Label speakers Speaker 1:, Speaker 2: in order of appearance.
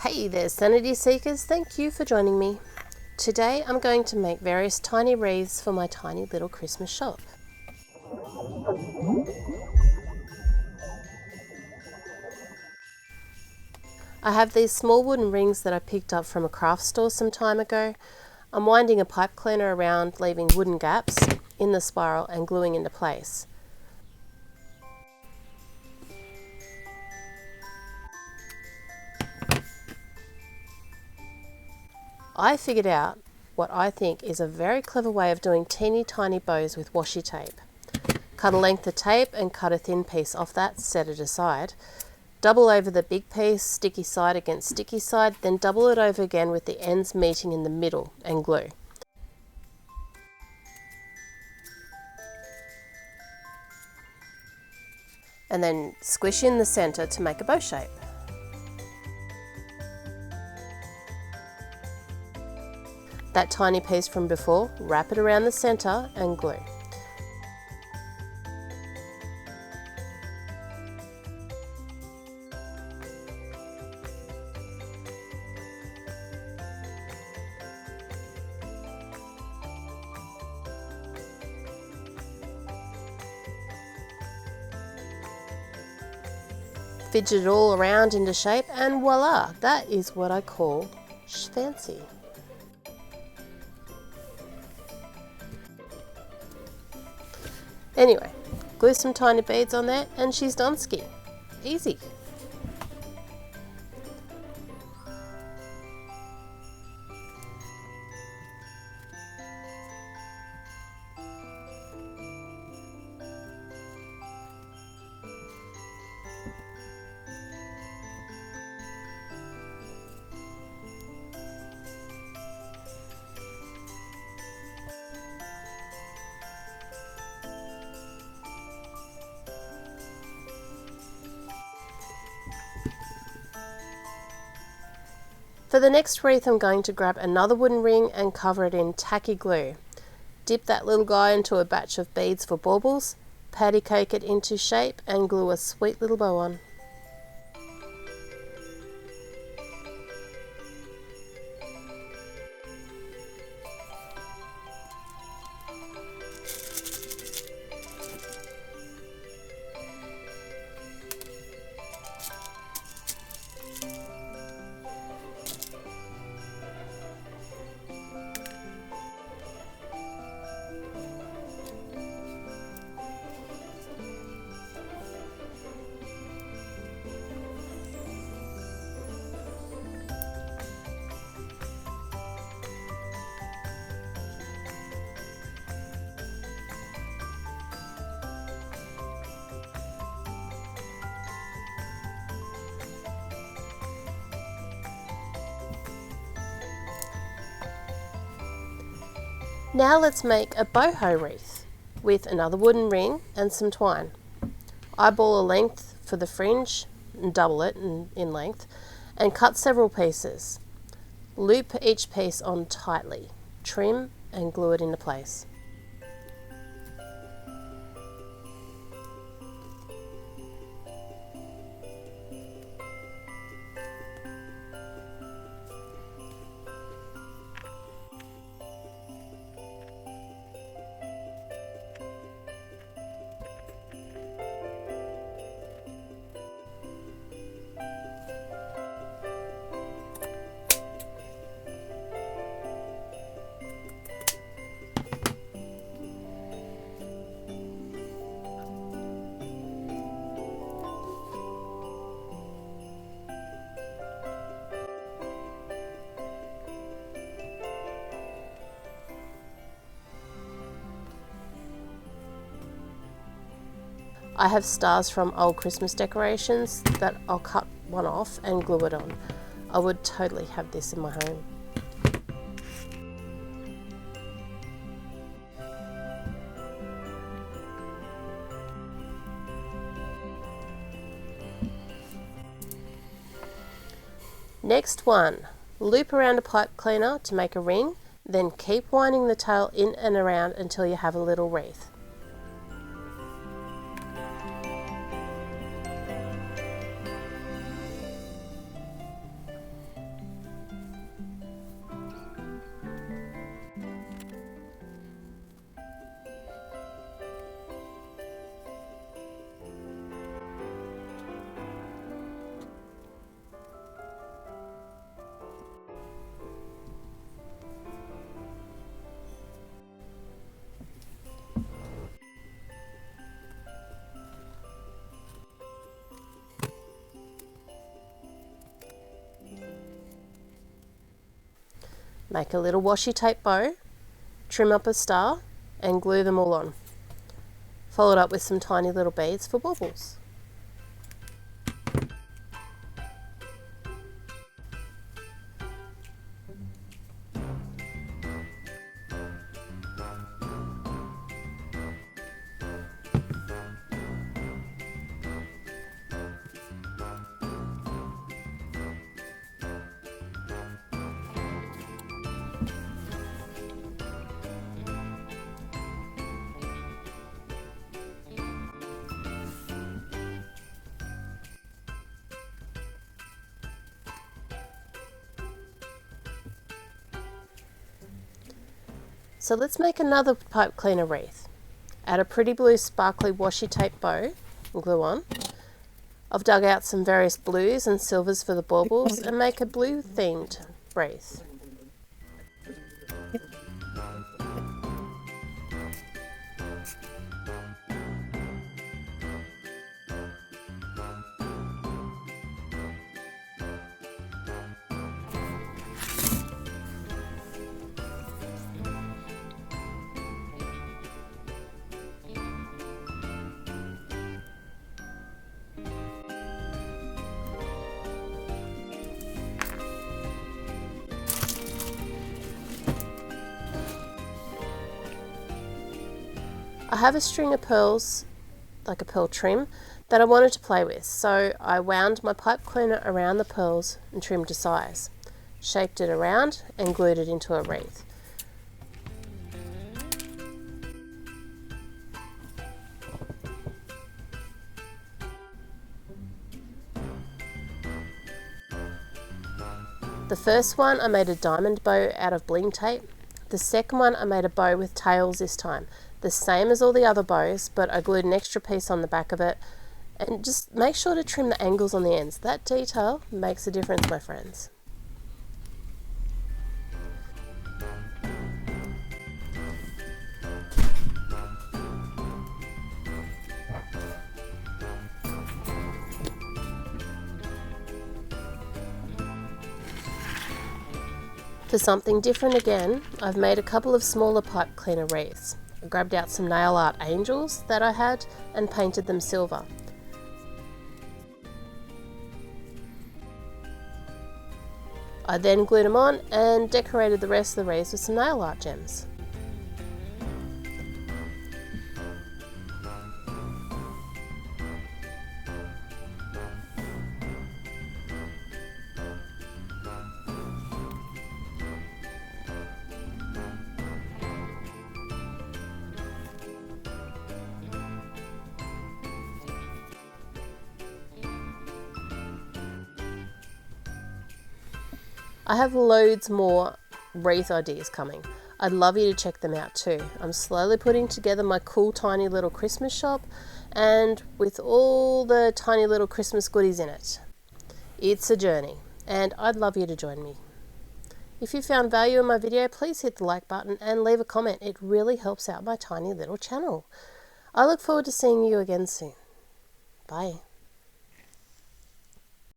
Speaker 1: Hey there, sanity seekers, thank you for joining me. Today I'm going to make various tiny wreaths for my tiny little Christmas shop. I have these small wooden rings that I picked up from a craft store some time ago. I'm winding a pipe cleaner around, leaving wooden gaps in the spiral and gluing into place. I figured out what I think is a very clever way of doing teeny tiny bows with washi tape. Cut a length of tape and cut a thin piece off that, set it aside. Double over the big piece, sticky side against sticky side, then double it over again with the ends meeting in the middle and glue. And then squish in the centre to make a bow shape. That tiny piece from before, wrap it around the centre and glue. Fidget it all around into shape and voila, that is what I call fancy. Anyway, glue some tiny beads on there and she's done ski. Easy. For the next wreath, I'm going to grab another wooden ring and cover it in tacky glue. Dip that little guy into a batch of beads for baubles, patty cake it into shape and glue a sweet little bow on. Now let's make a boho wreath with another wooden ring and some twine. Eyeball a length for the fringe and double it in length and cut several pieces. Loop each piece on tightly, trim and glue it into place. I have stars from old Christmas decorations that I'll cut one off and glue it on. I would totally have this in my home. Next one, loop around a pipe cleaner to make a ring, then keep winding the tail in and around until you have a little wreath. Make a little washi tape bow, trim up a star and glue them all on. Follow it up with some tiny little beads for baubles. So let's make another pipe cleaner wreath. Add a pretty blue sparkly washi tape bow and glue on. I've dug out some various blues and silvers for the baubles and make a blue themed wreath. I have a string of pearls, like a pearl trim, that I wanted to play with, so I wound my pipe cleaner around the pearls and trimmed to size, shaped it around and glued it into a wreath. The first one I made a diamond bow out of bling tape. The second one I made a bow with tails this time, the same as all the other bows, but I glued an extra piece on the back of it, and just make sure to trim the angles on the ends. That detail makes a difference, my friends. For something different again, I've made a couple of smaller pipe cleaner wreaths. I grabbed out some nail art angels that I had and painted them silver. I then glued them on and decorated the rest of the wreaths with some nail art gems. I have loads more wreath ideas coming. I'd love you to check them out too. I'm slowly putting together my cool tiny little Christmas shop, and with all the tiny little Christmas goodies in it. It's a journey, and I'd love you to join me. If you found value in my video, please hit the like button and leave a comment. It really helps out my tiny little channel. I look forward to seeing you again soon. Bye.